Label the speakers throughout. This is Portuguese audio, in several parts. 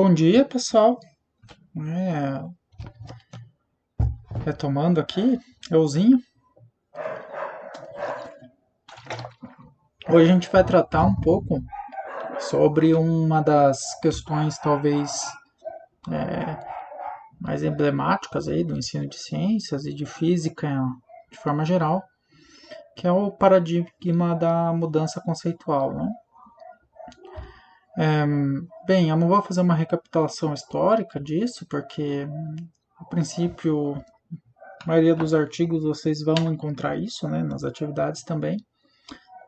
Speaker 1: Bom dia, pessoal. É, retomando aqui, euzinho. Hoje a gente vai tratar um pouco sobre uma das questões talvez mais emblemáticas aí do ensino de ciências e de física de forma geral, que é o paradigma da mudança conceitual, né? Bem, eu não vou fazer uma recapitulação histórica disso, porque a princípio a maioria dos artigos vocês vão encontrar isso, né, nas atividades também.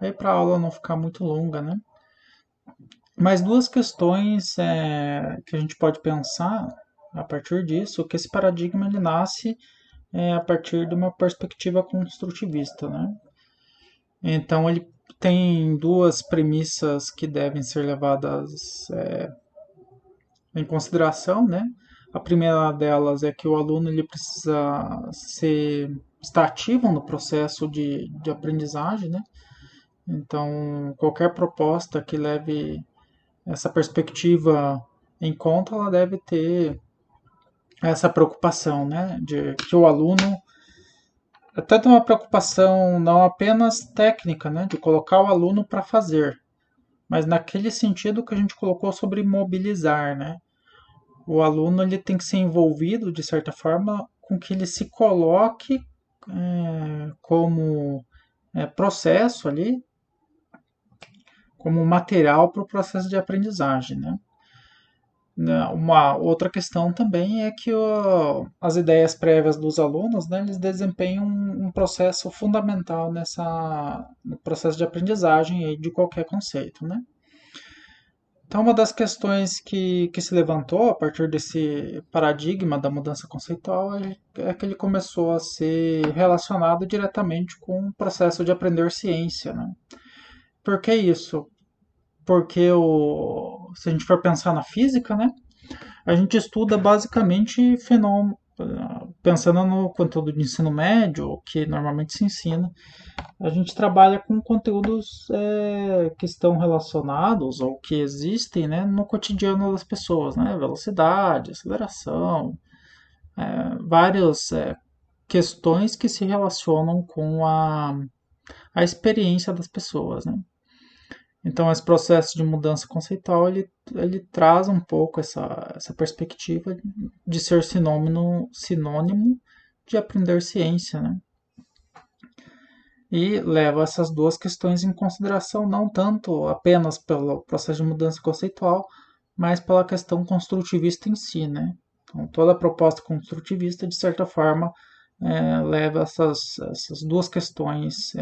Speaker 1: Aí para a aula não ficar muito longa, né? Mas duas questões que a gente pode pensar a partir disso, que esse paradigma ele nasce a partir de uma perspectiva construtivista, né? Então ele tem duas premissas que devem ser levadas em consideração, né? A primeira delas é que o aluno ele precisa estar ativo no processo de aprendizagem, né? Então, qualquer proposta que leve essa perspectiva em conta, ela deve ter essa preocupação, né, de que o aluno até tem uma preocupação não apenas técnica, né, de colocar o aluno para fazer, mas naquele sentido que a gente colocou sobre mobilizar, né, o aluno ele tem que ser envolvido de certa forma com que ele se coloque como processo ali, como material para o processo de aprendizagem, né? Uma outra questão também é que as ideias prévias dos alunos, né, eles desempenham um processo fundamental no processo de aprendizagem aí de qualquer conceito, né? Então, uma das questões que se levantou a partir desse paradigma da mudança conceitual é que ele começou a ser relacionado diretamente com o processo de aprender ciência, né? Por que isso? Porque se a gente for pensar na física, né, a gente estuda basicamente fenômenos, pensando no conteúdo de ensino médio, que normalmente se ensina, a gente trabalha com conteúdos que estão relacionados ou que existem, né, no cotidiano das pessoas, né, velocidade, aceleração, várias questões que se relacionam com a experiência das pessoas, né. Então, esse processo de mudança conceitual, ele traz um pouco essa perspectiva de ser sinônimo de aprender ciência, né? E leva essas duas questões em consideração, não tanto apenas pelo processo de mudança conceitual, mas pela questão construtivista em si, né? Então, toda a proposta construtivista, de certa forma, leva essas duas questões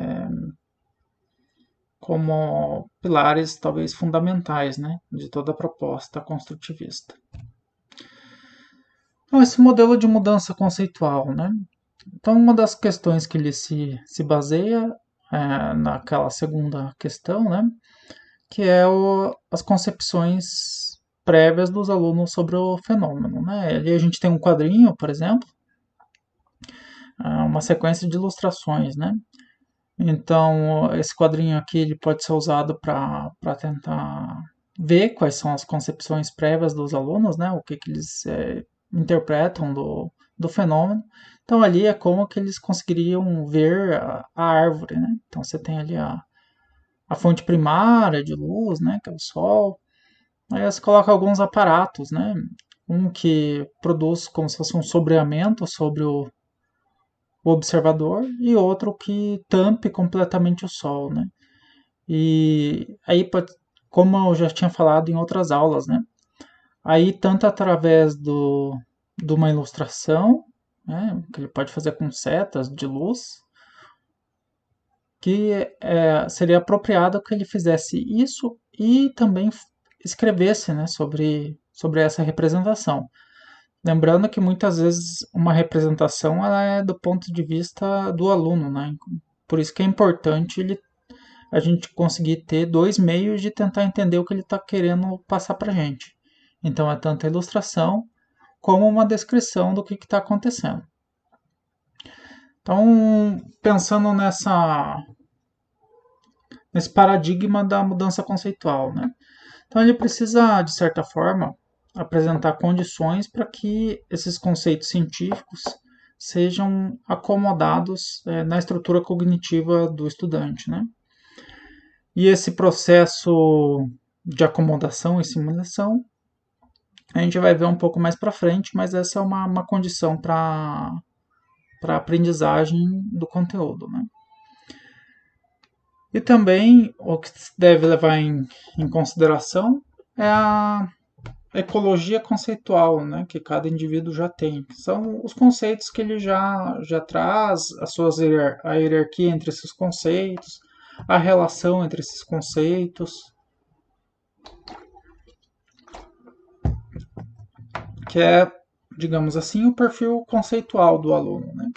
Speaker 1: como pilares talvez fundamentais, né, de toda a proposta construtivista. Então, esse modelo de mudança conceitual, né? Então, uma das questões que ele se baseia naquela segunda questão, né, que é as concepções prévias dos alunos sobre o fenômeno, né? Ali a gente tem um quadrinho, por exemplo, uma sequência de ilustrações, né? Então, esse quadrinho aqui ele pode ser usado para tentar ver quais são as concepções prévias dos alunos, né? O que eles interpretam do fenômeno. Então, ali é como que eles conseguiriam ver a árvore, né? Então, você tem ali a fonte primária de luz, né? Que é o sol. Aí você coloca alguns aparatos, né? Um que produz como se fosse um sombreamento sobre o observador e outro que tampe completamente o sol, né? E aí, como eu já tinha falado em outras aulas, né? Aí, tanto através de uma ilustração, né, que ele pode fazer com setas de luz, que seria apropriado que ele fizesse isso e também escrevesse, né, sobre essa representação. Lembrando que muitas vezes uma representação ela é do ponto de vista do aluno, né? Por isso que é importante a gente conseguir ter dois meios de tentar entender o que ele está querendo passar para a gente. Então é tanto a ilustração como uma descrição do que está acontecendo. Então, pensando nesse paradigma da mudança conceitual, né? Então ele precisa, de certa forma, apresentar condições para que esses conceitos científicos sejam acomodados na estrutura cognitiva do estudante, né? E esse processo de acomodação e simulação a gente vai ver um pouco mais para frente, mas essa é uma condição para a aprendizagem do conteúdo, né? E também o que se deve levar em consideração é a ecologia conceitual, né, que cada indivíduo já tem. São os conceitos que ele já traz, a hierarquia entre esses conceitos, a relação entre esses conceitos, que é, digamos assim, o perfil conceitual do aluno, né?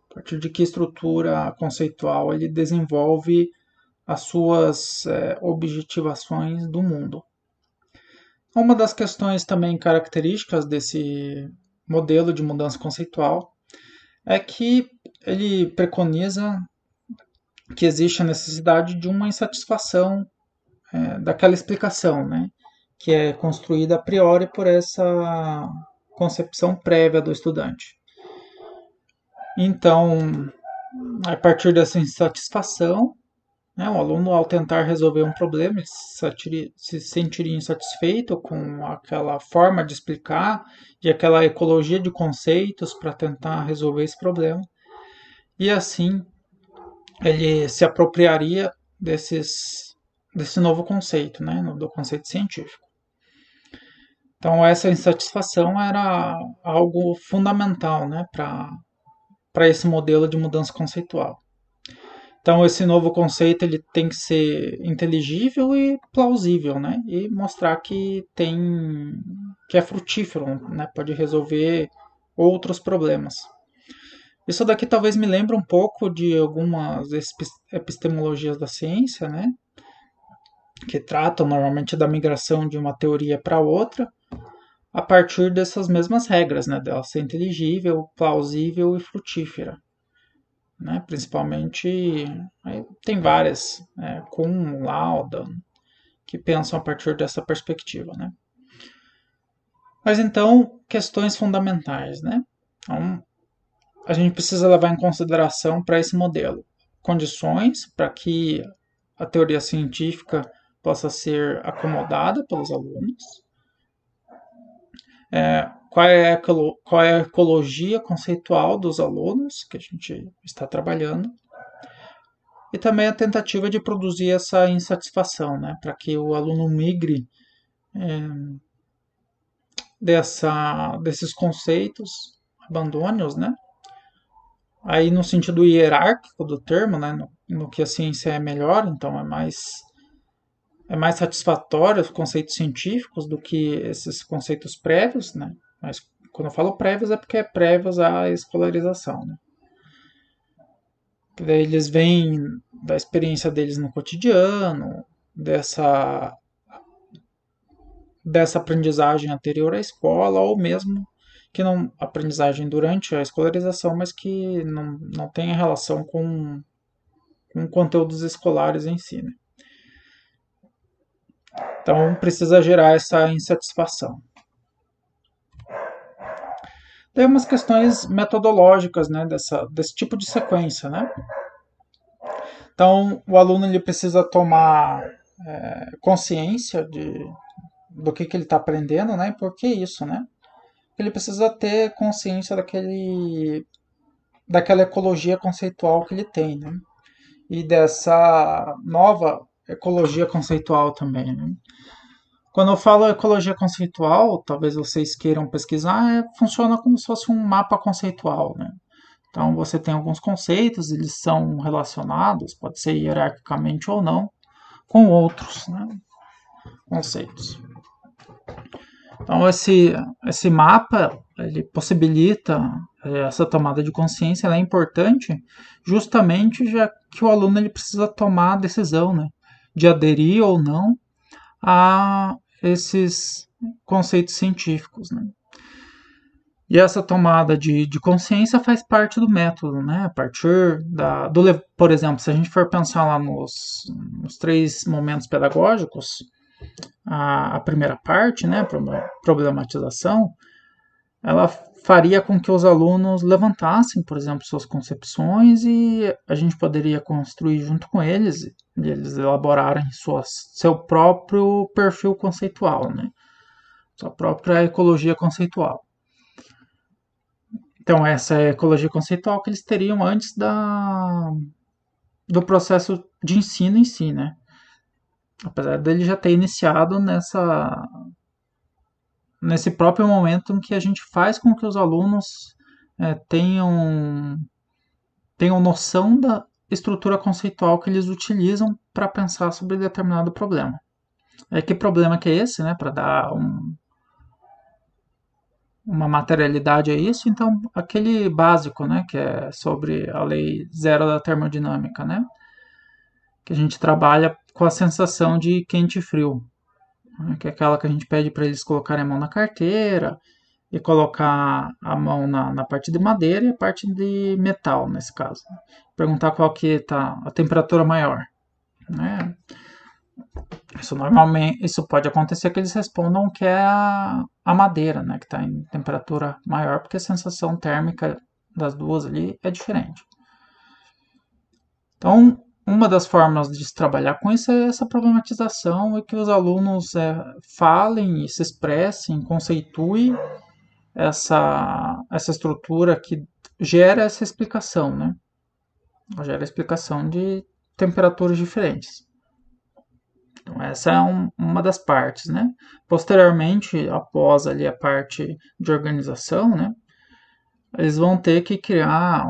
Speaker 1: A partir de que estrutura conceitual ele desenvolve as suas objetivações do mundo. Uma das questões também características desse modelo de mudança conceitual é que ele preconiza que existe a necessidade de uma insatisfação daquela explicação, né, que é construída a priori por essa concepção prévia do estudante. Então, a partir dessa insatisfação, né, o aluno, ao tentar resolver um problema, se sentiria insatisfeito com aquela forma de explicar, de aquela ecologia de conceitos para tentar resolver esse problema. E assim, ele se apropriaria desse novo conceito, né, do conceito científico. Então, essa insatisfação era algo fundamental, né, para esse modelo de mudança conceitual. Então, esse novo conceito ele tem que ser inteligível e plausível, né? E mostrar que que é frutífero, né? Pode resolver outros problemas. Isso daqui talvez me lembre um pouco de algumas epistemologias da ciência, né? Que tratam normalmente da migração de uma teoria para outra, a partir dessas mesmas regras, né? Dela ser inteligível, plausível e frutífera. Né? Principalmente, tem várias, Kuhn, Lauda, que pensam a partir dessa perspectiva. Né? Mas então, questões fundamentais. Né? Então, a gente precisa levar em consideração para esse modelo condições para que a teoria científica possa ser acomodada pelos alunos, qual é a ecologia conceitual dos alunos que a gente está trabalhando, e também a tentativa de produzir essa insatisfação, né, para que o aluno migre desses conceitos, abandone-os, né, aí no sentido hierárquico do termo, né, no que a ciência é melhor, então é mais satisfatório os conceitos científicos do que esses conceitos prévios, né, mas quando eu falo prévios é porque é prévios à escolarização, né. Daí eles vêm da experiência deles no cotidiano, dessa aprendizagem anterior à escola, ou mesmo que não aprendizagem durante a escolarização, mas que não tem relação com conteúdos escolares em si. Né? Então precisa gerar essa insatisfação. Tem umas questões metodológicas, né, desse tipo de sequência, né? Então, o aluno ele precisa tomar consciência do que ele está aprendendo, né? E por que isso, né? Ele precisa ter consciência daquela ecologia conceitual que ele tem, né? E dessa nova ecologia conceitual também, né? Quando eu falo ecologia conceitual, talvez vocês queiram pesquisar, funciona como se fosse um mapa conceitual, né? Então você tem alguns conceitos, eles são relacionados, pode ser hierarquicamente ou não, com outros, né, conceitos. Então esse mapa ele possibilita essa tomada de consciência, ela é importante justamente já que o aluno ele precisa tomar a decisão, né, de aderir ou não a esses conceitos científicos, né. E essa tomada de consciência faz parte do método, né? A partir por exemplo, se a gente for pensar lá nos 3 momentos pedagógicos, a primeira parte, né, problematização, ela faria com que os alunos levantassem, por exemplo, suas concepções e a gente poderia construir junto com eles e eles elaborarem seu próprio perfil conceitual, né? Sua própria ecologia conceitual. Então, essa é a ecologia conceitual que eles teriam antes do processo de ensino em si, né? Apesar dele já ter iniciado nesse próprio momento em que a gente faz com que os alunos tenham noção da estrutura conceitual que eles utilizam para pensar sobre determinado problema. Que problema que é esse, né? Para dar uma materialidade a isso, então aquele básico, né? Que é sobre a lei zero da termodinâmica, né? Que a gente trabalha com a sensação de quente e frio, né, que é aquela que a gente pede para eles colocarem a mão na carteira e colocar a mão na parte de madeira e a parte de metal, nesse caso. Perguntar qual que está a temperatura maior. Né? Isso pode acontecer que eles respondam que é a madeira, né, que está em temperatura maior, porque a sensação térmica das duas ali é diferente. Então, uma das formas de se trabalhar com isso é essa problematização e que os alunos falem e se expressem, conceituem essa estrutura que gera essa explicação, né? Gera a explicação de temperaturas diferentes. Então, essa é uma das partes, né? Posteriormente, após ali a parte de organização, né? Eles vão ter que criar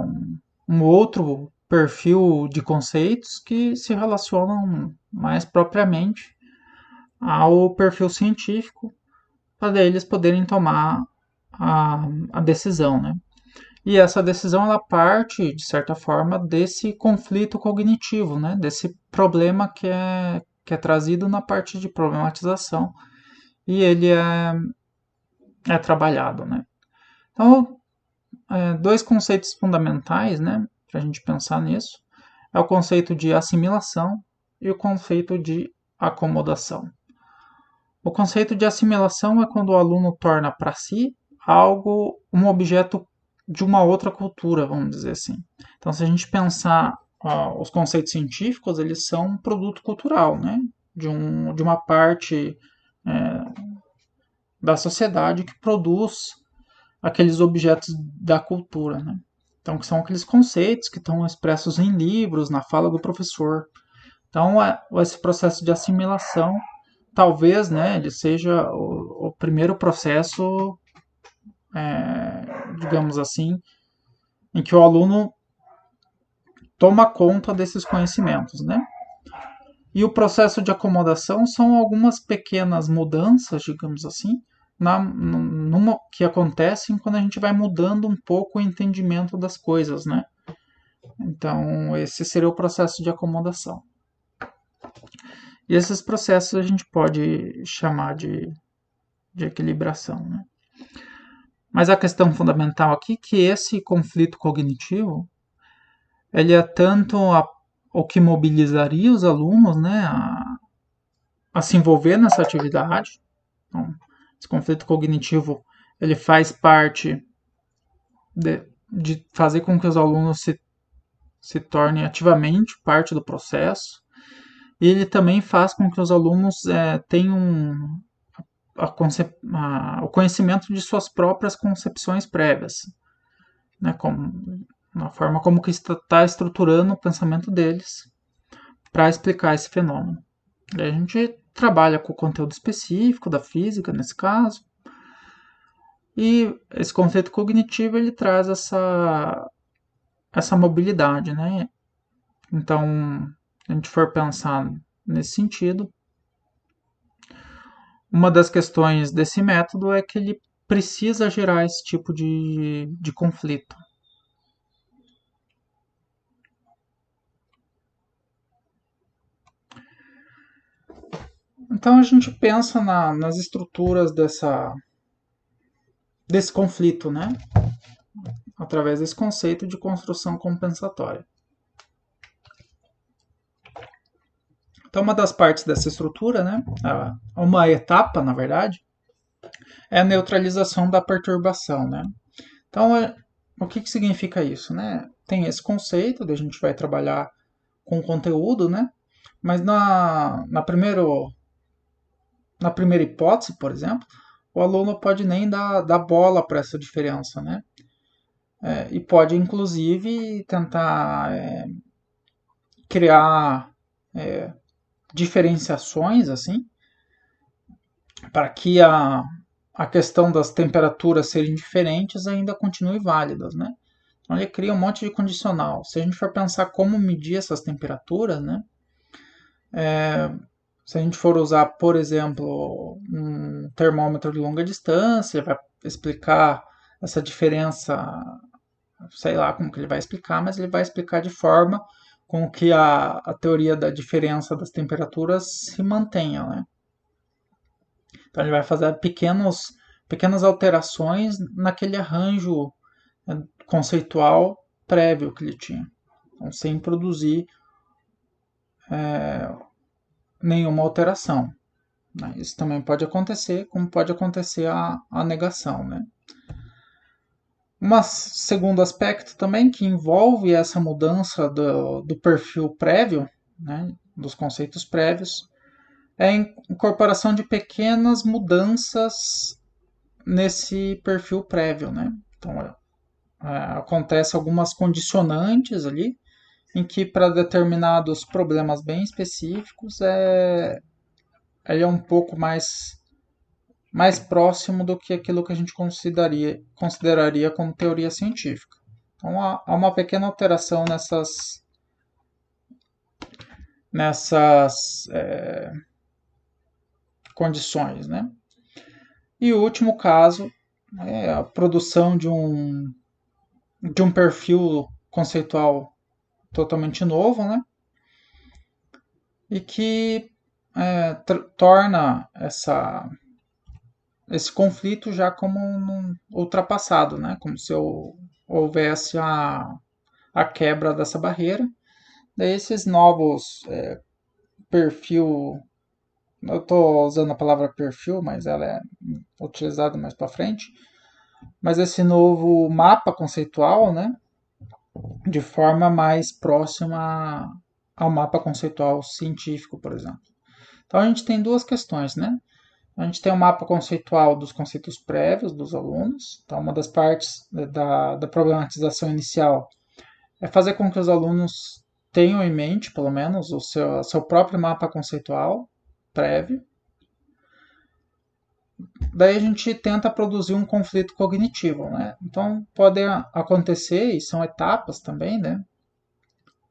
Speaker 1: um outro perfil de conceitos que se relacionam mais propriamente ao perfil científico para eles poderem tomar a decisão, né? E essa decisão ela parte, de certa forma, desse conflito cognitivo, né? Desse problema que é trazido na parte de problematização e ele é trabalhado, né? Então, dois conceitos fundamentais, né, para a gente pensar nisso, é o conceito de assimilação e o conceito de acomodação. O conceito de assimilação é quando o aluno torna para si algo, um objeto de uma outra cultura, vamos dizer assim. Então, se a gente pensar os conceitos científicos, eles são um produto cultural, né, de uma parte da sociedade que produz aqueles objetos da cultura, né? Então, que são aqueles conceitos que estão expressos em livros, na fala do professor. Então, esse processo de assimilação, talvez, né, ele seja o primeiro processo, digamos assim, em que o aluno toma conta desses conhecimentos, né? E o processo de acomodação são algumas pequenas mudanças, digamos assim, que acontecem quando a gente vai mudando um pouco o entendimento das coisas, né? Então, esse seria o processo de acomodação. E esses processos a gente pode chamar de equilibração, né? Mas a questão fundamental aqui é que esse conflito cognitivo, ele é tanto o que mobilizaria os alunos, né, a se envolver nessa atividade. Então, esse conflito cognitivo ele faz parte de fazer com que os alunos se tornem ativamente parte do processo. E ele também faz com que os alunos tenham o conhecimento de suas próprias concepções prévias, né, na forma como que está estruturando o pensamento deles para explicar esse fenômeno. E a gente trabalha com o conteúdo específico da física, nesse caso, e esse conceito cognitivo ele traz essa mobilidade, né? Então, se a gente for pensar nesse sentido, uma das questões desse método é que ele precisa gerar esse tipo de conflito. Então a gente pensa nas estruturas desse conflito, né? Através desse conceito de construção compensatória. Então, uma das partes dessa estrutura, né, uma etapa, na verdade, é a neutralização da perturbação, né? Então, o que significa isso, né? Tem esse conceito, a gente vai trabalhar com conteúdo, né? Mas na primeira hipótese, por exemplo, o aluno pode nem dar bola para essa diferença, né? E pode, inclusive, tentar criar diferenciações, assim, para que a questão das temperaturas serem diferentes ainda continue válidas, né? Então ele cria um monte de condicional. Se a gente for pensar como medir essas temperaturas, né? Se a gente for usar, por exemplo, um termômetro de longa distância, ele vai explicar essa diferença, sei lá como que ele vai explicar, mas ele vai explicar de forma com que a teoria da diferença das temperaturas se mantenha, né? Então ele vai fazer pequenas alterações naquele arranjo conceitual prévio que ele tinha, então, sem produzir nenhuma alteração. Né? Isso também pode acontecer, como pode acontecer a negação. Né? Um segundo aspecto também que envolve essa mudança do perfil prévio, né, dos conceitos prévios, é a incorporação de pequenas mudanças nesse perfil prévio. Né? Então, acontece algumas condicionantes ali, em que para determinados problemas bem específicos ele é um pouco mais próximo do que aquilo que a gente consideraria como teoria científica. Então há uma pequena alteração nessas condições. Né? E o último caso é a produção de um perfil conceitual totalmente novo, né? E que torna esse conflito já como ultrapassado, né? Como se houvesse a quebra dessa barreira. Daí esses novos perfil, eu estou usando a palavra perfil, mas ela é utilizada mais para frente, mas esse novo mapa conceitual, né? De forma mais próxima ao mapa conceitual científico, por exemplo. Então a gente tem duas questões, né? A gente tem um mapa conceitual dos conceitos prévios dos alunos. Então, uma das partes da problematização inicial é fazer com que os alunos tenham em mente, pelo menos, o seu próprio mapa conceitual prévio. Daí a gente tenta produzir um conflito cognitivo, né? Então, pode acontecer, e são etapas também, né?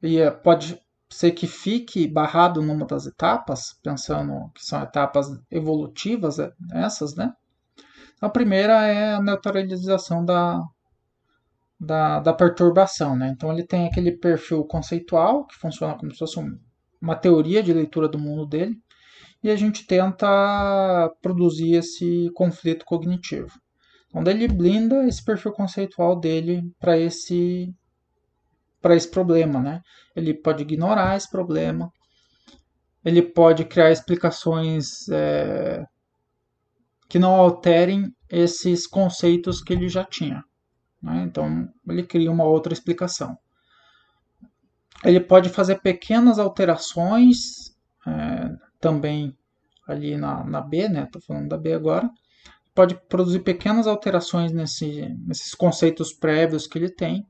Speaker 1: E pode ser que fique barrado numa das etapas, pensando que são etapas evolutivas essas, né? A primeira é a neutralização da perturbação, né? Então ele tem aquele perfil conceitual, que funciona como se fosse uma teoria de leitura do mundo dele, e a gente tenta produzir esse conflito cognitivo. Então ele blinda esse perfil conceitual dele para esse problema, né? Ele pode ignorar esse problema, ele pode criar explicações que não alterem esses conceitos que ele já tinha. Né? Então, ele cria uma outra explicação. Ele pode fazer pequenas alterações também ali na B, né? Estou falando da B agora. Pode produzir pequenas alterações nesses conceitos prévios que ele tem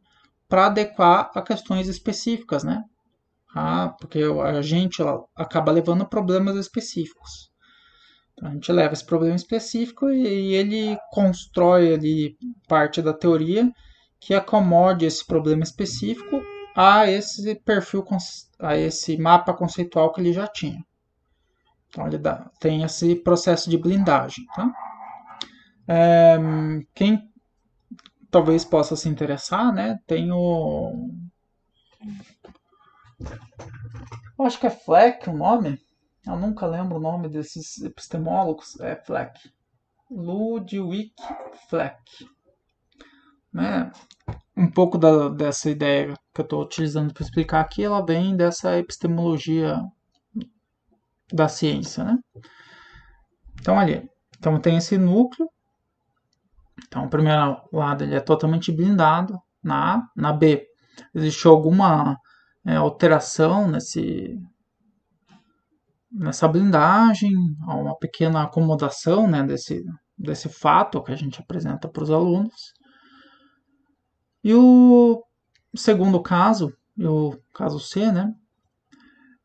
Speaker 1: para adequar a questões específicas, né? Porque a gente acaba levando problemas específicos. Então, a gente leva esse problema específico e ele constrói ali parte da teoria que acomode esse problema específico a esse perfil, a esse mapa conceitual que ele já tinha. Então ele tem esse processo de blindagem. Tá? Quem talvez possa se interessar, né? Tem eu acho que é Fleck o nome. Eu nunca lembro o nome desses epistemólogos. É Fleck. Ludwig Fleck. Né? Um pouco dessa ideia que eu estou utilizando para explicar aqui, ela vem dessa epistemologia da ciência, né? Então ali, então tem esse núcleo. Então o primeiro lado ele é totalmente blindado na A, na B existiu alguma alteração nessa blindagem, uma pequena acomodação, né, desse fato que a gente apresenta para os alunos. E o segundo caso, o caso C, né,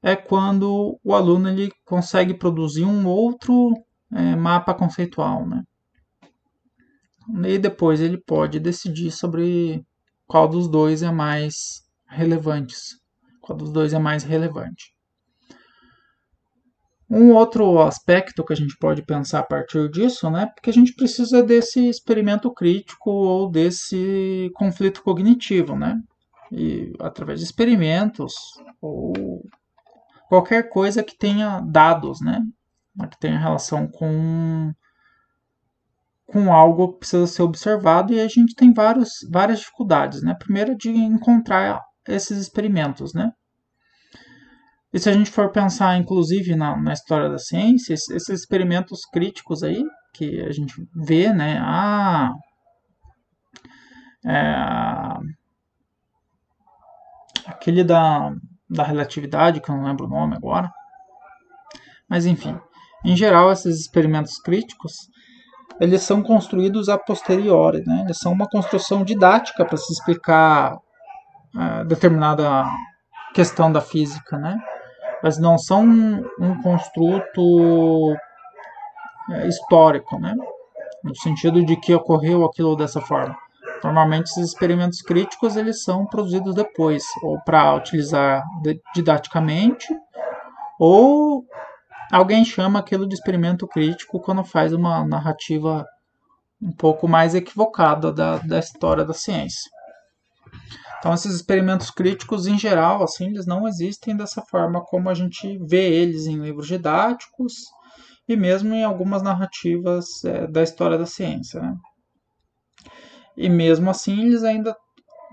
Speaker 1: é quando o aluno ele consegue produzir um outro mapa conceitual, né? E depois ele pode decidir sobre qual dos dois é mais qual dos dois é mais relevante. Um outro aspecto que a gente pode pensar a partir disso, né, porque a gente precisa desse experimento crítico ou desse conflito cognitivo, né, e através de experimentos ou qualquer coisa que tenha dados, né, que tenha relação com algo que precisa ser observado e a gente tem várias dificuldades, né, primeiro de encontrar esses experimentos, né. E se a gente for pensar, inclusive, na história da ciência, esses experimentos críticos aí, que a gente vê, né? É, aquele da relatividade, que eu não lembro o nome agora. Mas, enfim, em geral, esses experimentos críticos, eles são construídos a posteriori, né? Eles são uma construção didática para se explicar determinada questão da física, né? Mas não são um construto histórico, né? No sentido de que ocorreu aquilo dessa forma. Normalmente esses experimentos críticos eles são produzidos depois, ou para utilizar didaticamente, ou alguém chama aquilo de experimento crítico quando faz uma narrativa um pouco mais equivocada da história da ciência. Então esses experimentos críticos em geral, assim, eles não existem dessa forma como a gente vê eles em livros didáticos e mesmo em algumas narrativas da história da ciência, né? E mesmo assim, eles ainda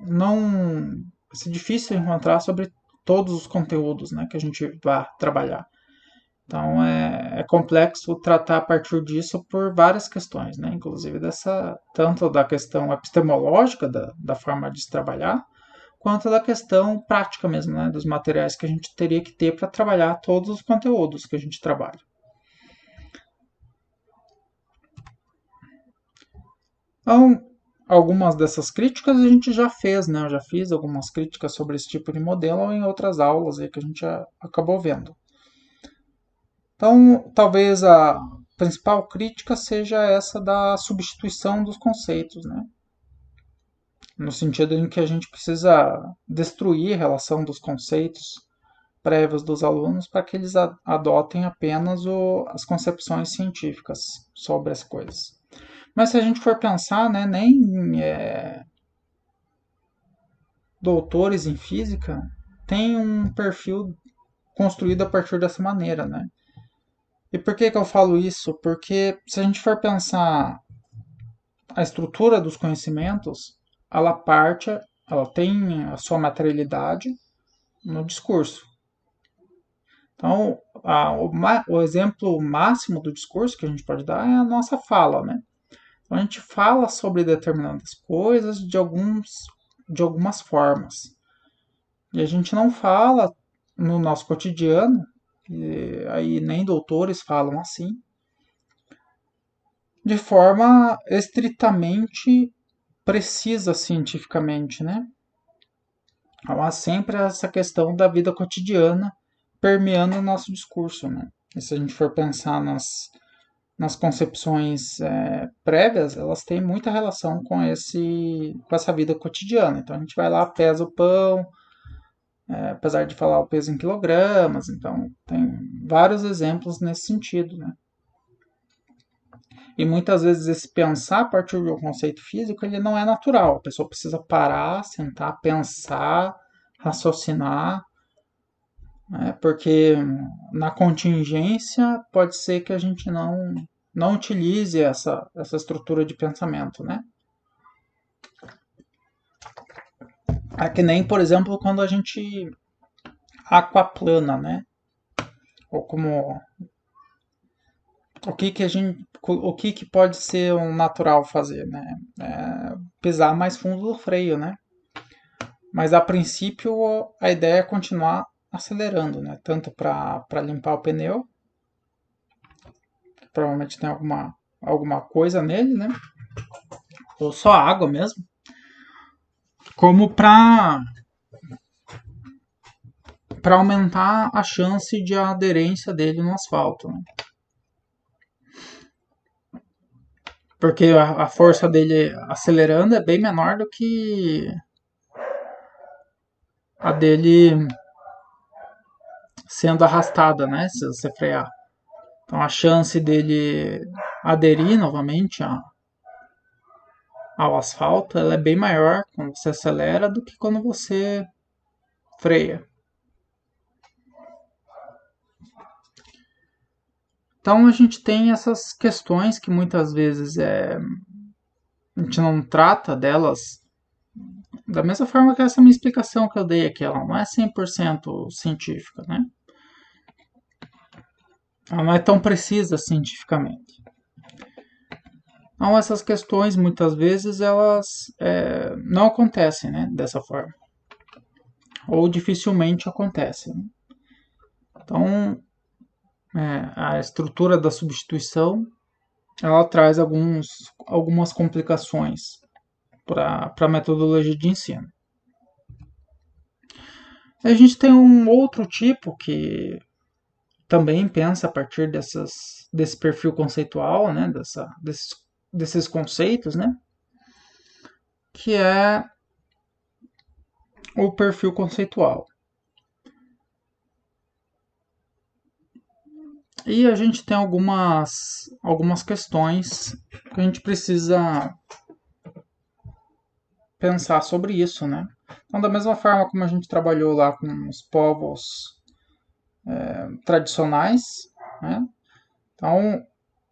Speaker 1: não. Vai ser difícil encontrar sobre todos os conteúdos, né, que a gente vai trabalhar. Então é complexo tratar a partir disso por várias questões, né? Inclusive tanto da questão epistemológica da forma de se trabalhar, quanto da questão prática mesmo, né? Dos materiais que a gente teria que ter para trabalhar todos os conteúdos que a gente trabalha. Então, algumas dessas críticas a gente já fez, né? Eu já fiz algumas críticas sobre esse tipo de modelo em outras aulas aí que a gente já acabou vendo. Então, talvez a principal crítica seja essa da substituição dos conceitos, né? No sentido em que a gente precisa destruir a relação dos conceitos prévios dos alunos para que eles adotem apenas as concepções científicas sobre as coisas. Mas se a gente for pensar, né, nem doutores em física têm um perfil construído a partir dessa maneira, né? E por que eu falo isso? Porque se a gente for pensar a estrutura dos conhecimentos, ela tem a sua materialidade no discurso. Então, o exemplo máximo do discurso que a gente pode dar é a nossa fala, né? Então, a gente fala sobre determinadas coisas de algumas formas. E a gente não fala no nosso cotidiano, e aí nem doutores falam assim, de forma estritamente precisa cientificamente, né? Há sempre essa questão da vida cotidiana permeando o nosso discurso, né? E se a gente for pensar nas concepções prévias, elas têm muita relação com essa vida cotidiana. Então a gente vai lá, pesa o pão, apesar de falar o peso em quilogramas, então tem vários exemplos nesse sentido, né? E muitas vezes esse pensar a partir de um conceito físico ele não é natural. A pessoa precisa parar, sentar, pensar, raciocinar, né? Porque na contingência pode ser que a gente não utilize essa estrutura de pensamento, né? É que nem, por exemplo, quando a gente aquaplana, né? ou como o que que pode ser um natural fazer, né? Pisar mais fundo do freio, né? Mas a princípio a ideia é continuar acelerando, né? Tanto para limpar o pneu, provavelmente tem alguma coisa nele, né? Ou só água mesmo, como para aumentar a chance de aderência dele no asfalto, né? Porque a força dele acelerando é bem menor do que a dele sendo arrastada, né? Se você frear. Então a chance dele aderir novamente ao asfalto ela é bem maior quando você acelera do que quando você freia. Então a gente tem essas questões que muitas vezes a gente não trata delas da mesma forma que essa minha explicação que eu dei aqui, ela não é 100% científica, né? Ela não é tão precisa cientificamente. Então essas questões muitas vezes elas não acontecem, né, dessa forma. Ou dificilmente acontecem. Né? Então a estrutura da substituição ela traz algumas complicações para a metodologia de ensino. A gente tem um outro tipo que também pensa a partir desse perfil conceitual, né, desses conceitos, né, que é o perfil conceitual. E a gente tem algumas questões que a gente precisa pensar sobre isso, né? Então, da mesma forma como a gente trabalhou lá com os povos tradicionais, né? Então,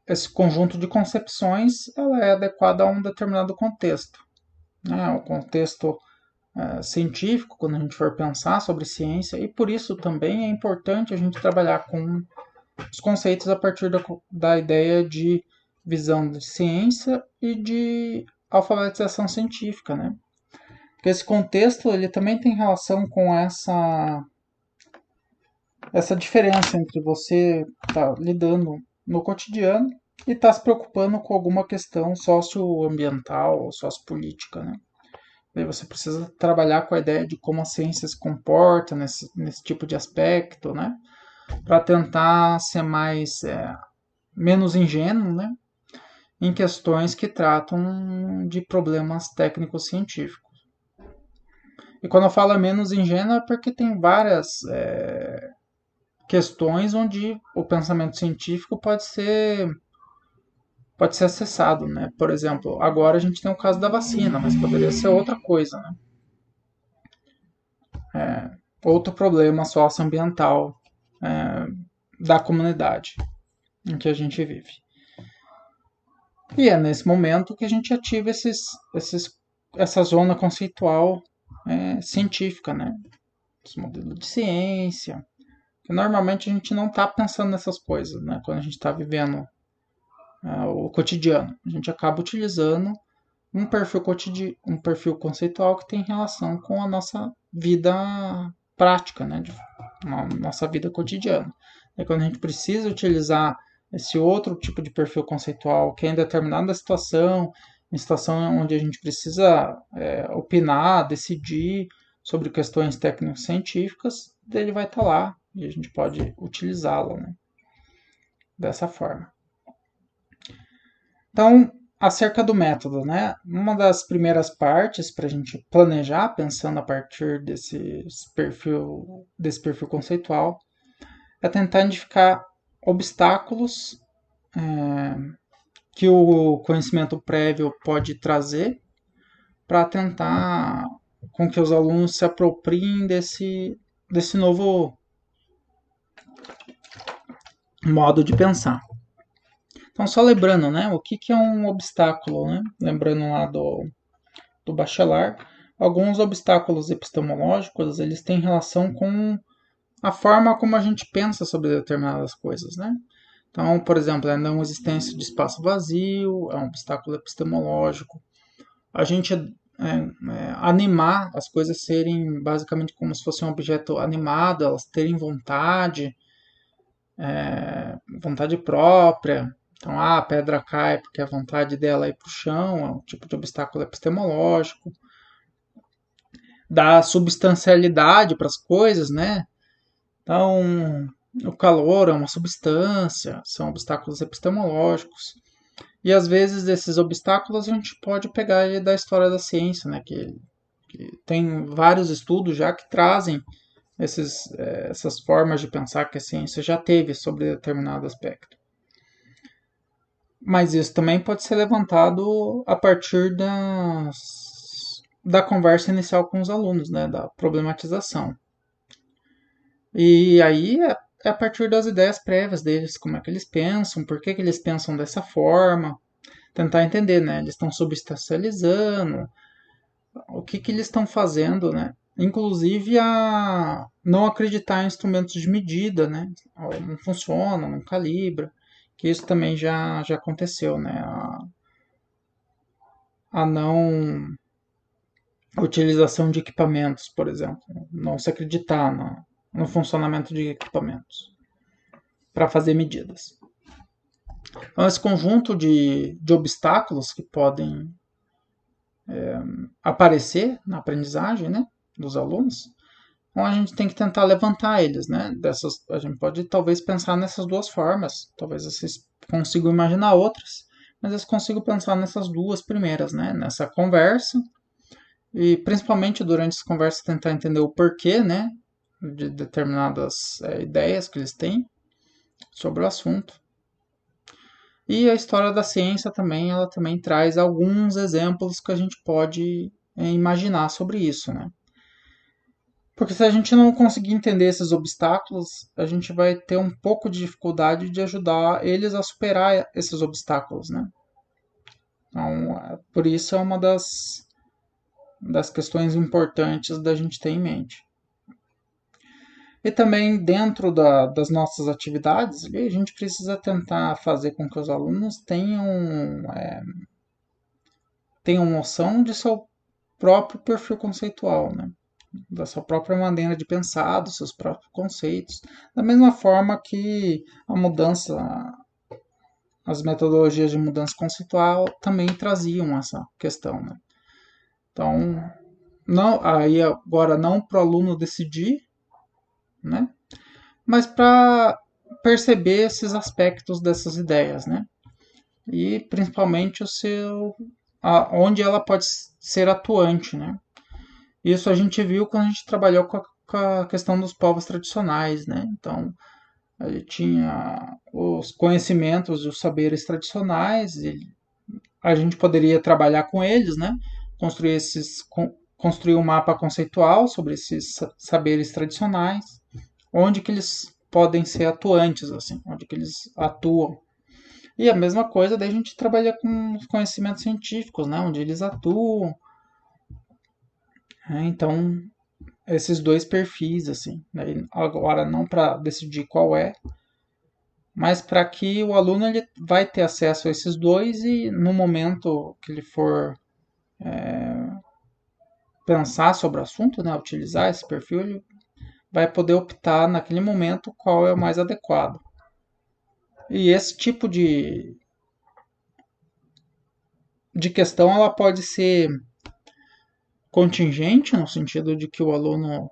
Speaker 1: esse conjunto de concepções ela é adequado a um determinado contexto. Né? O contexto científico, quando a gente for pensar sobre ciência, e por isso também é importante a gente trabalhar com os conceitos a partir da ideia de visão de ciência e de alfabetização científica, né? Porque esse contexto ele também tem relação com essa diferença entre você estar lidando no cotidiano e estar se preocupando com alguma questão socioambiental ou sociopolítica, né? Aí você precisa trabalhar com a ideia de como a ciência se comporta nesse tipo de aspecto, né? Para tentar ser menos ingênuo, né? Em questões que tratam de problemas técnicos científicos. E quando eu falo menos ingênuo é porque tem várias questões onde o pensamento científico pode ser acessado, né? Por exemplo, agora a gente tem o caso da vacina, mas poderia ser outra coisa, né? Outro problema socioambiental da comunidade em que a gente vive. E é nesse momento que a gente ativa essa zona conceitual científica, né? Esse modelo de ciência. Que normalmente a gente não está pensando nessas coisas, né? Quando a gente está vivendo o cotidiano. A gente acaba utilizando um perfil conceitual que tem relação com a nossa vida prática, né? Nossa vida cotidiana. E quando a gente precisa utilizar esse outro tipo de perfil conceitual, que é em determinada situação, em situação onde a gente precisa opinar, decidir sobre questões técnico-científicas, ele vai estar lá e a gente pode utilizá-lo, né? Dessa forma. Então, acerca do método, né? Uma das primeiras partes para a gente planejar, pensando a partir desse perfil conceitual, é tentar identificar obstáculos que o conhecimento prévio pode trazer para tentar com que os alunos se apropriem desse novo modo de pensar. Então, só lembrando, né, o que é um obstáculo, né? Lembrando lá do Bachelard, alguns obstáculos epistemológicos, eles têm relação com a forma como a gente pensa sobre determinadas coisas, né? Então, por exemplo, a não existência de espaço vazio é um obstáculo epistemológico. A gente animar as coisas serem basicamente como se fosse um objeto animado, elas terem vontade, vontade própria. Então, a pedra cai porque a vontade dela é ir para o chão, é um tipo de obstáculo epistemológico. Dar substancialidade para as coisas, né? Então, o calor é uma substância, são obstáculos epistemológicos. E às vezes esses obstáculos a gente pode pegar da história da ciência, né? Que tem vários estudos já que trazem essas formas de pensar que a ciência já teve sobre determinado aspecto. Mas isso também pode ser levantado a partir da conversa inicial com os alunos, né? Da problematização. E aí é a partir das ideias prévias deles, como é que eles pensam, por que eles pensam dessa forma, tentar entender, né? Eles estão substancializando, o que eles estão fazendo, né? Inclusive a não acreditar em instrumentos de medida, né? Não funciona, não calibra, que isso também já aconteceu, né? A não utilização de equipamentos, por exemplo, não se acreditar no funcionamento de equipamentos para fazer medidas. Então, esse conjunto de obstáculos que podem aparecer na aprendizagem, né, dos alunos, então a gente tem que tentar levantar eles, né? A gente pode talvez pensar nessas duas formas, talvez vocês consigam imaginar outras, mas eu consigo pensar nessas duas primeiras, né? Nessa conversa e principalmente durante essa conversa tentar entender o porquê, né, de determinadas ideias que eles têm sobre o assunto. E a história da ciência também, ela também traz alguns exemplos que a gente pode imaginar sobre isso, né? Porque se a gente não conseguir entender esses obstáculos, a gente vai ter um pouco de dificuldade de ajudar eles a superar esses obstáculos, né? Então, por isso é uma das questões importantes da gente ter em mente. E também dentro das nossas atividades, a gente precisa tentar fazer com que os alunos tenham noção de seu próprio perfil conceitual, né? Da sua própria maneira de pensar, dos seus próprios conceitos. Da mesma forma que a mudança, as metodologias de mudança conceitual também traziam essa questão, né? Então, não, aí agora não para o aluno decidir, né? Mas para perceber esses aspectos dessas ideias, né? E principalmente onde ela pode ser atuante, né? Isso a gente viu quando a gente trabalhou com a questão dos povos tradicionais, né? Então, a gente tinha os conhecimentos e os saberes tradicionais, e a gente poderia trabalhar com eles, né? Construir um mapa conceitual sobre esses saberes tradicionais, onde que eles podem ser atuantes, assim, onde que eles atuam. E a mesma coisa, daí a gente trabalha com os conhecimentos científicos, né? Onde eles atuam. Então, esses dois perfis, assim. Né? Agora, não para decidir qual é, mas para que o aluno ele vai ter acesso a esses dois e no momento que ele for pensar sobre o assunto, né, utilizar esse perfil, ele vai poder optar naquele momento qual é o mais adequado. E esse tipo de questão ela pode ser contingente, no sentido de que o aluno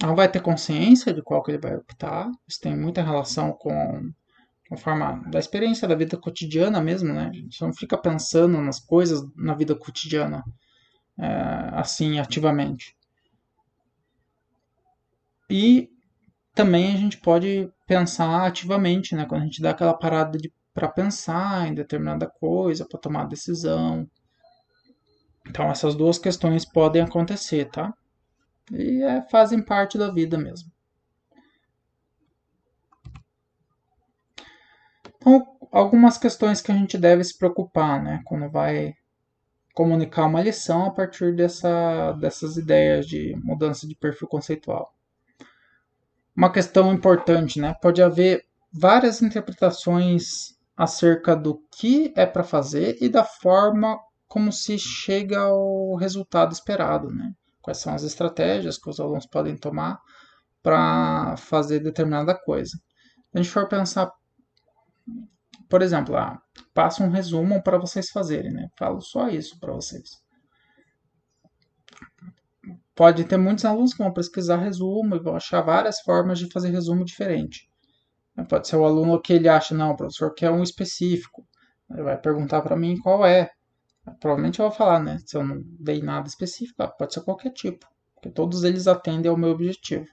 Speaker 1: não vai ter consciência de qual que ele vai optar. Isso tem muita relação com a forma da experiência da vida cotidiana mesmo, né? A gente não fica pensando nas coisas na vida cotidiana assim ativamente. E também a gente pode pensar ativamente, né? Quando a gente dá aquela parada para pensar em determinada coisa, para tomar decisão. Então essas duas questões podem acontecer, tá? E fazem parte da vida mesmo. Então, algumas questões que a gente deve se preocupar, né? Quando vai comunicar uma lição a partir dessas ideias de mudança de perfil conceitual. Uma questão importante, né? Pode haver várias interpretações acerca do que é para fazer e da forma como se chega ao resultado esperado, né? Quais são as estratégias que os alunos podem tomar para fazer determinada coisa. Se a gente for pensar, por exemplo, passa um resumo para vocês fazerem, né? Falo só isso para vocês. Pode ter muitos alunos que vão pesquisar resumo e vão achar várias formas de fazer resumo diferente. Pode ser o aluno que ele acha, não, o professor quer um específico. Ele vai perguntar para mim qual é. Provavelmente eu vou falar, né? Se eu não dei nada específico, pode ser qualquer tipo, porque todos eles atendem ao meu objetivo.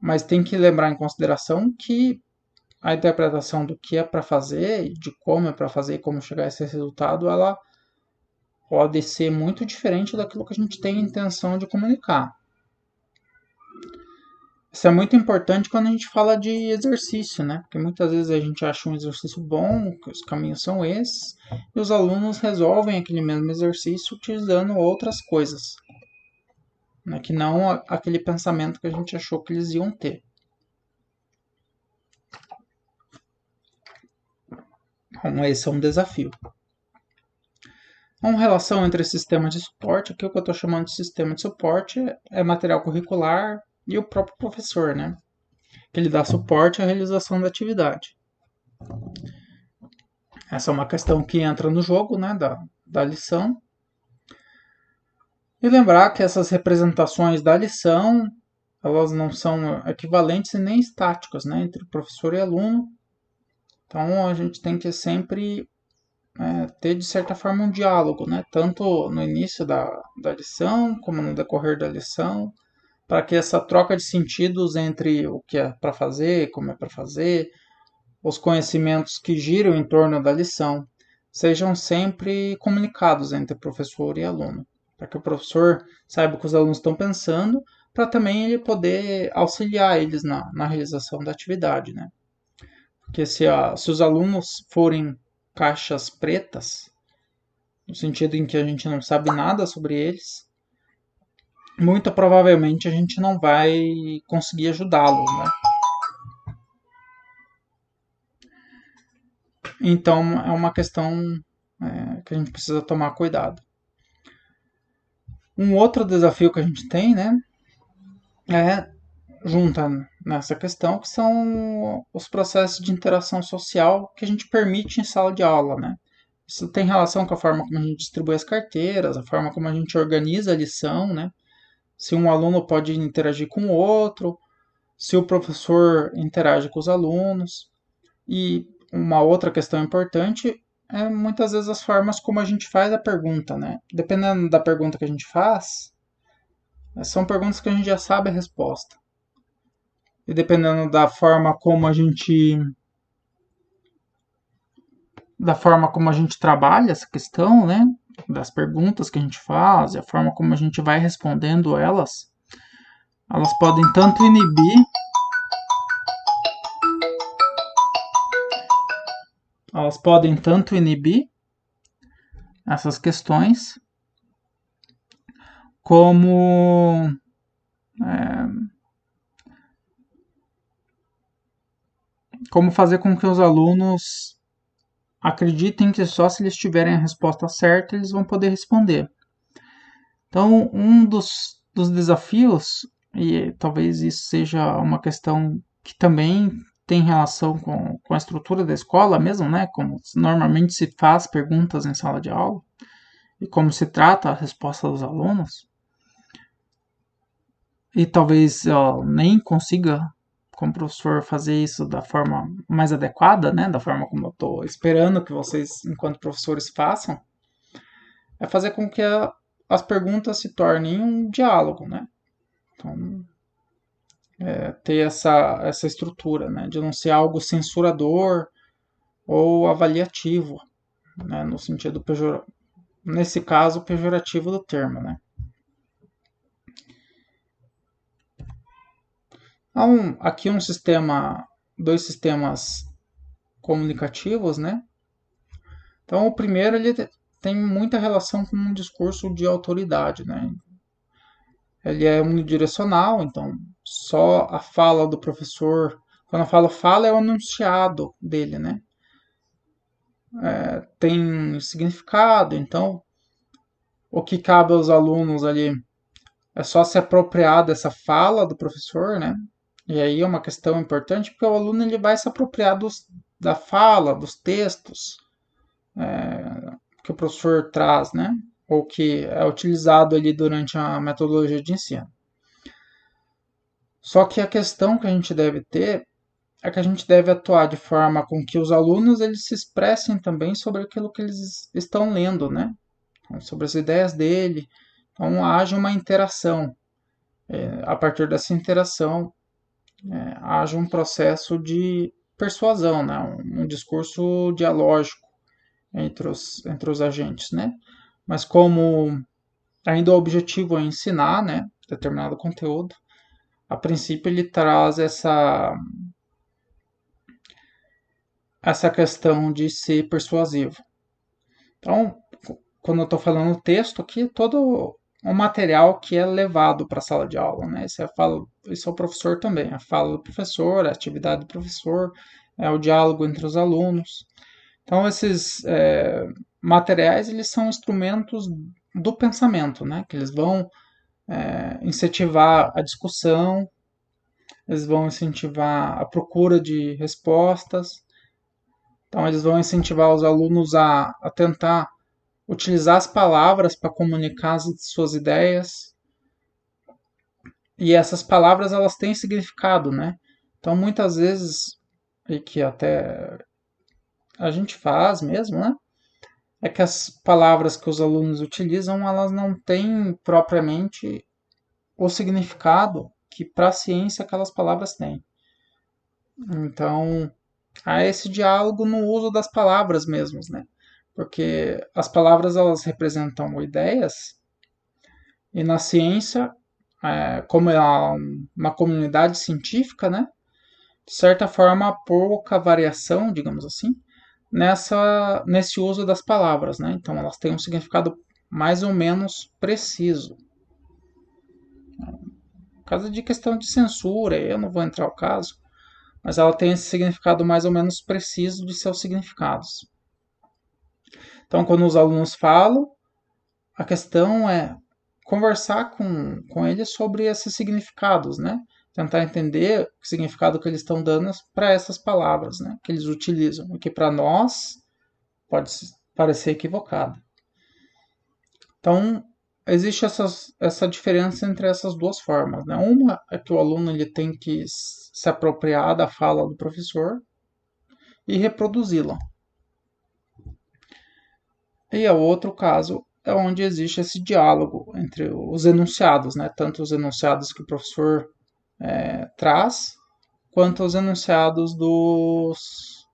Speaker 1: Mas tem que levar em consideração que a interpretação do que é para fazer, de como é para fazer e como chegar a esse resultado, ela pode ser muito diferente daquilo que a gente tem a intenção de comunicar. Isso é muito importante quando a gente fala de exercício, né? Porque muitas vezes a gente acha um exercício bom, que os caminhos são esses, e os alunos resolvem aquele mesmo exercício utilizando outras coisas, né? Que não aquele pensamento que a gente achou que eles iam ter. Então, esse é um desafio. Uma relação entre sistema de suporte, aqui o que eu estou chamando de sistema de suporte é material curricular e o próprio professor, né? Que ele dá suporte à realização da atividade. Essa é uma questão que entra no jogo, né, da lição. E lembrar que essas representações da lição, elas não são equivalentes e nem estáticas, né, entre professor e aluno. Então a gente tem que sempre ter, de certa forma, um diálogo, né, tanto no início da lição, como no decorrer da lição, para que essa troca de sentidos entre o que é para fazer, como é para fazer, os conhecimentos que giram em torno da lição sejam sempre comunicados entre professor e aluno, para que o professor saiba o que os alunos estão pensando, para também ele poder auxiliar eles na realização da atividade, né? Porque se os alunos forem caixas pretas, no sentido em que a gente não sabe nada sobre eles, muito provavelmente a gente não vai conseguir ajudá-los, né? Então é uma questão que a gente precisa tomar cuidado. Um outro desafio que a gente tem, né, é junta nessa questão, que são os processos de interação social que a gente permite em sala de aula, né? Isso tem relação com a forma como a gente distribui as carteiras, a forma como a gente organiza a lição, né? Se um aluno pode interagir com o outro, se o professor interage com os alunos. E uma outra questão importante é muitas vezes as formas como a gente faz a pergunta, né? Dependendo da pergunta que a gente faz, são perguntas que a gente já sabe a resposta. E dependendo da forma como a gente trabalha essa questão, né? Das perguntas que a gente faz, e a forma como a gente vai respondendo elas podem tanto inibir, essas questões, como como fazer com que os alunos acreditem que só se eles tiverem a resposta certa eles vão poder responder. Então, um dos desafios, e talvez isso seja uma questão que também tem relação com a estrutura da escola mesmo, né? Como normalmente se faz perguntas em sala de aula e como se trata a resposta dos alunos. E talvez nem consiga, como professor, fazer isso da forma mais adequada, né? Da forma como eu estou esperando que vocês, enquanto professores, façam, é fazer com que as perguntas se tornem um diálogo, né? Então, ter essa estrutura, né? De não ser algo censurador ou avaliativo, né? No sentido nesse caso, pejorativo do termo, né? Então, aqui dois sistemas comunicativos, né? Então, o primeiro ele tem muita relação com um discurso de autoridade, né? Ele é unidirecional, então só a fala do professor. Quando eu falo fala, é o enunciado dele, né? Tem significado, então o que cabe aos alunos ali é só se apropriar dessa fala do professor, né? E aí é uma questão importante, porque o aluno ele vai se apropriar da fala, dos textos que o professor traz, né? Ou que é utilizado ali durante a metodologia de ensino. Só que a questão que a gente deve ter é que a gente deve atuar de forma com que os alunos eles se expressem também sobre aquilo que eles estão lendo, né? Então, sobre as ideias dele. Então, haja uma interação. A partir dessa interação, haja um processo de persuasão, né? Um discurso dialógico entre os agentes, né? Mas como ainda o objetivo é ensinar, né, determinado conteúdo, a princípio ele traz essa questão de ser persuasivo. Então, quando eu estou falando texto aqui, todo o material que é levado para a sala de aula, né? Isso é o professor também, a fala do professor, a atividade do professor, o diálogo entre os alunos. Então, esses materiais, eles são instrumentos do pensamento, né? Que eles vão incentivar a discussão, eles vão incentivar a procura de respostas, então eles vão incentivar os alunos a tentar utilizar as palavras para comunicar as suas ideias, e essas palavras elas têm significado, né? Então muitas vezes, e que até a gente faz mesmo, né? É que as palavras que os alunos utilizam, elas não têm propriamente o significado que para a ciência aquelas palavras têm. Então, há esse diálogo no uso das palavras mesmos, né? Porque as palavras elas representam ideias e na ciência, como é uma comunidade científica, né? De certa forma, há pouca variação, digamos assim, nesse uso das palavras, né? Então, elas têm um significado mais ou menos preciso. Por causa de questão de censura, eu não vou entrar ao caso, mas ela tem esse significado mais ou menos preciso de seus significados. Então, quando os alunos falam, a questão é conversar com eles sobre esses significados, né? Tentar entender o significado que eles estão dando para essas palavras, né? Que eles utilizam, o que para nós pode parecer equivocado. Então, existe essa diferença entre essas duas formas, né? Uma é que o aluno ele tem que se apropriar da fala do professor e reproduzi-la. E o outro caso é onde existe esse diálogo entre os enunciados, né? Tanto os enunciados que o professor traz, quanto os enunciados dos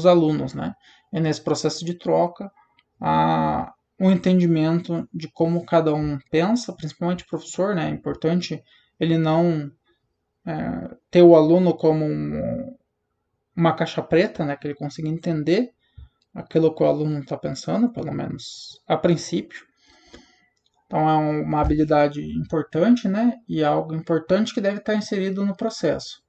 Speaker 1: alunos, né? E nesse processo de troca, há um entendimento de como cada um pensa, principalmente o professor, né? É importante ele não ter o aluno como uma caixa preta, né? Que ele consiga entender aquilo que o aluno está pensando, pelo menos a princípio. Então é uma habilidade importante, né? E algo importante que deve estar inserido no processo.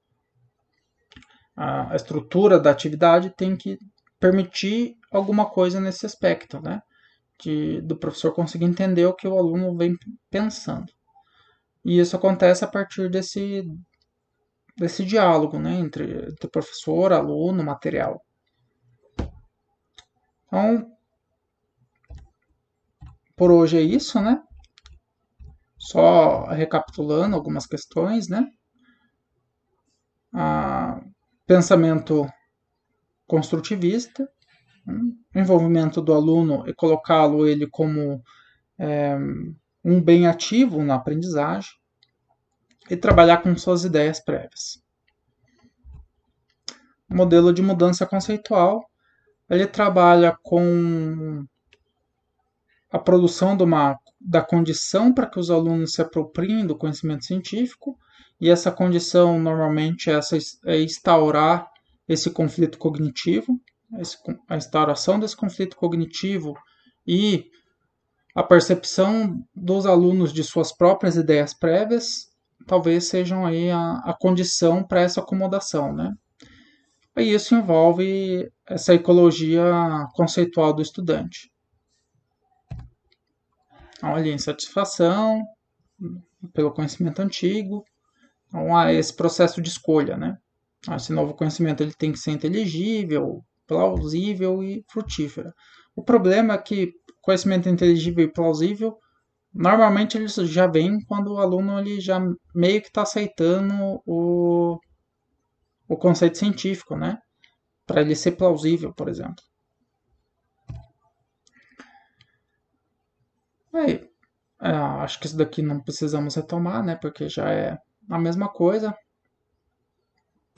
Speaker 1: A estrutura da atividade tem que permitir alguma coisa nesse aspecto, né? Do professor conseguir entender o que o aluno vem pensando. E isso acontece a partir desse diálogo, né? Entre professor, aluno, material. Então, por hoje é isso, né? Só recapitulando algumas questões, né? Pensamento construtivista, o envolvimento do aluno e colocá-lo ele como um bem ativo na aprendizagem e trabalhar com suas ideias prévias. O modelo de mudança conceitual, ele trabalha com a produção da condição para que os alunos se apropriem do conhecimento científico, e essa condição normalmente é instaurar esse conflito cognitivo, a instauração desse conflito cognitivo e a percepção dos alunos de suas próprias ideias prévias talvez sejam aí a condição para essa acomodação, né? E isso envolve essa ecologia conceitual do estudante. Então, ali, insatisfação pelo conhecimento antigo, então, há esse processo de escolha, né? Esse novo conhecimento ele tem que ser inteligível, plausível e frutífero. O problema é que conhecimento inteligível e plausível, normalmente eles já vêm quando o aluno ele já meio que está aceitando o conceito científico, né? Para ele ser plausível, por exemplo. Aí, acho que isso daqui não precisamos retomar, né? Porque já é a mesma coisa.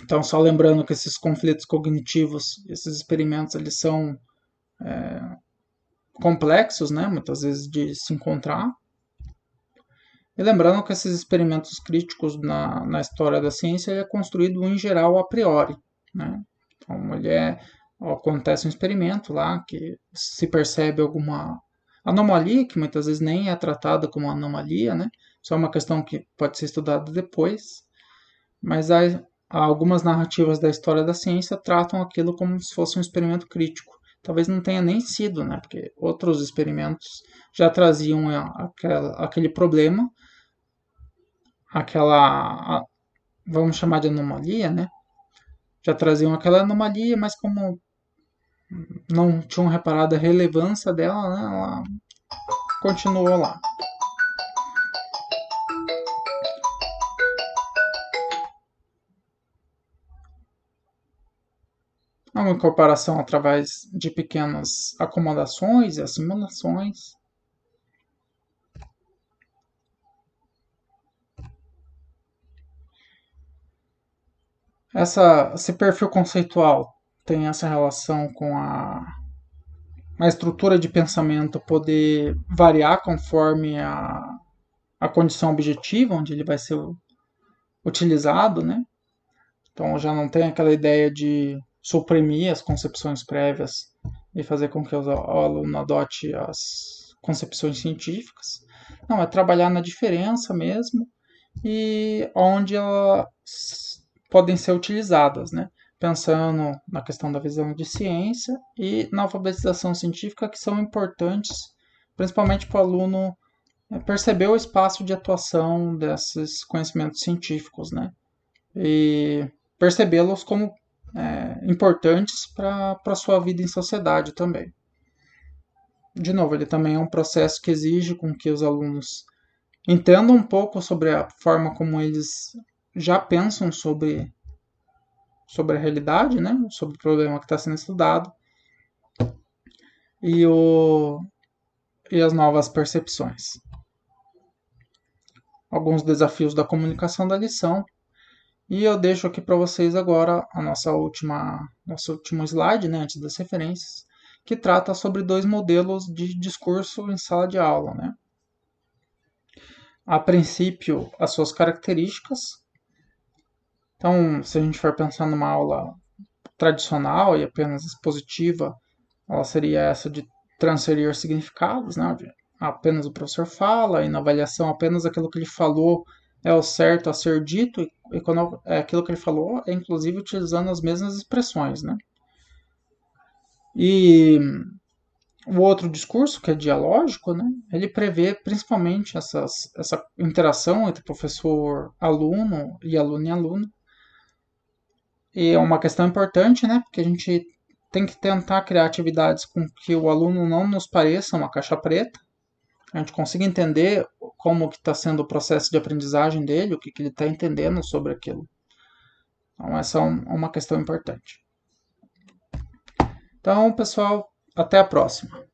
Speaker 1: Então, só lembrando que esses conflitos cognitivos, esses experimentos, eles são complexos, né? Muitas vezes de se encontrar. E lembrando que esses experimentos críticos na história da ciência ele é construído em geral a priori, né? Então, acontece um experimento lá que se percebe alguma anomalia, que muitas vezes nem é tratada como anomalia, né? Só é uma questão que pode ser estudada depois. Mas há algumas narrativas da história da ciência tratam aquilo como se fosse um experimento crítico. Talvez não tenha nem sido, né? Porque outros experimentos já traziam aquele problema, vamos chamar de anomalia, né? Já traziam aquela anomalia, mas como não tinham reparado a relevância dela, né? Ela continuou lá. É uma incorporação através de pequenas acomodações e assimilações. Esse perfil conceitual tem essa relação com a estrutura de pensamento poder variar conforme a condição objetiva onde ele vai ser utilizado, né? Então já não tem aquela ideia de suprimir as concepções prévias e fazer com que o aluno adote as concepções científicas. Não, é trabalhar na diferença mesmo e onde elas podem ser utilizadas, né? Pensando na questão da visão de ciência e na alfabetização científica, que são importantes, principalmente para o aluno perceber o espaço de atuação desses conhecimentos científicos, né? E percebê-los como importantes para a sua vida em sociedade também. De novo, ele também é um processo que exige com que os alunos entendam um pouco sobre a forma como eles já pensam sobre a realidade, né? Sobre o problema que está sendo estudado e, e as novas percepções. Alguns desafios da comunicação da lição. E eu deixo aqui para vocês agora a nosso último slide, né, antes das referências, que trata sobre dois modelos de discurso em sala de aula, né? A princípio, as suas características. Então, se a gente for pensar numa aula tradicional e apenas expositiva, ela seria essa de transferir significados, né? Apenas o professor fala e na avaliação apenas aquilo que ele falou é o certo a ser dito e quando é aquilo que ele falou é inclusive utilizando as mesmas expressões, né? E o outro discurso, que é dialógico, né? Ele prevê principalmente essa interação entre professor-aluno e aluno. E é uma questão importante, né? Porque a gente tem que tentar criar atividades com que o aluno não nos pareça uma caixa preta. A gente consiga entender como que está sendo o processo de aprendizagem dele, o que ele está entendendo sobre aquilo. Então, essa é uma questão importante. Então, pessoal, até a próxima.